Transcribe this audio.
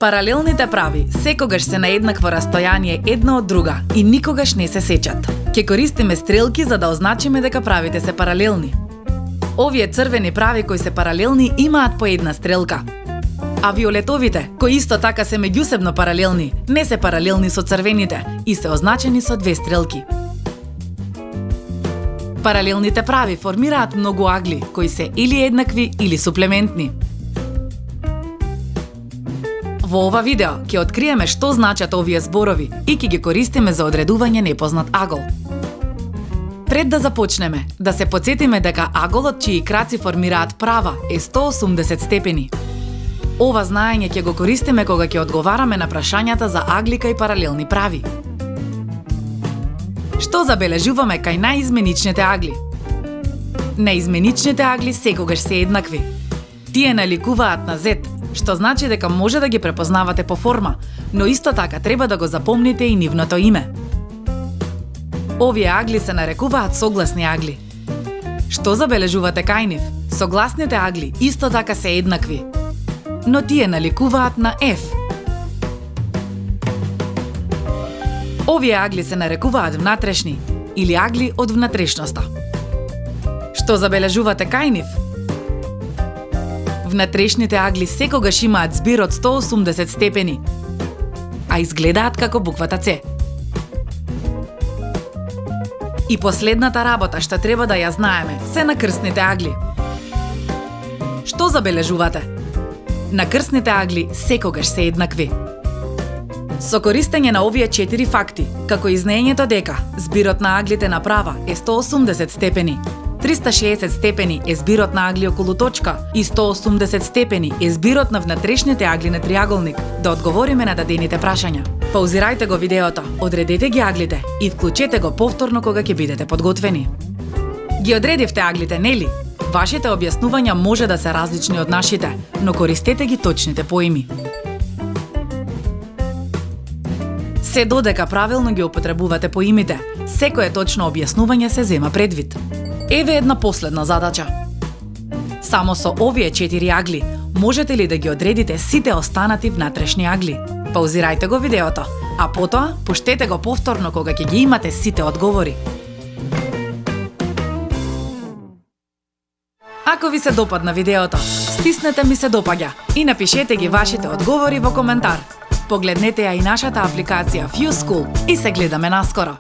Паралелните прави секогаш се на еднакво растојание една од друга и никогаш не се сечат. Ќе користиме стрелки за да означиме дека правите се паралелни. Овие црвени прави кои се паралелни имаат по една стрелка. А виолетовите, кои исто така се меѓусебно паралелни, не се паралелни со црвените и се означени со две стрелки. Паралелните прави формираат многу агли, кои се или еднакви или суплементни. Во ова видео ќе откриеме што значат овие зборови и ќе ги користиме за одредување непознат агол. Пред да започнеме, да се потсетиме дека аголот чии краци формираат права е 180 степени. Ова знаење ќе го користиме кога ќе одговараме на прашањата за аглика и паралелни прави. Што забележуваме кај наизменичните агли? Наизменичните агли секогаш се еднакви. Тие наликуваат на Z, што значи дека може да ги препознавате по форма, но исто така треба да го запомните и нивното име. Овие агли се нарекуваат согласни агли. Што забележувате кај нив? Согласните агли исто така се еднакви, но тие наликуваат на F. Овие агли се нарекуваат внатрешни или агли од внатрешноста. Што забележувате кај нив? Внатрешните агли секогаш имаат збир од 180 степени, а изгледаат како буквата С. И последната работа што треба да ја знаеме се накрсните агли. Што забележувате? Накрсните агли секогаш се еднакви. Со користење на овие 4 факти, како и знаењето дека збирот на аглите на права е 180 степени, 360 степени е збирот на агли околу точка и 180 степени е збирот на внатрешните агли на триаголник, да одговориме на дадените прашања. Паузирајте го видеото, одредете ги аглите и вклучете го повторно кога ќе бидете подготвени. Ги одредивте аглите, нели? Вашите објаснувања може да се различни од нашите, но користете ги точните поими. Се додека правилно ги употребувате поимите, секое точно објаснување се зема предвид. Еве една последна задача. Само со овие 4 агли можете ли да ги одредите сите останати внатрешни агли? Паузирајте го видеото, а потоа пуштете го повторно кога ќе ги имате сите одговори. Ако ви се допадна видеото, стиснете ми се допаѓа и напишете ги вашите одговори во коментар. Погледнете ја и нашата апликација FuseSchool и се гледаме наскоро.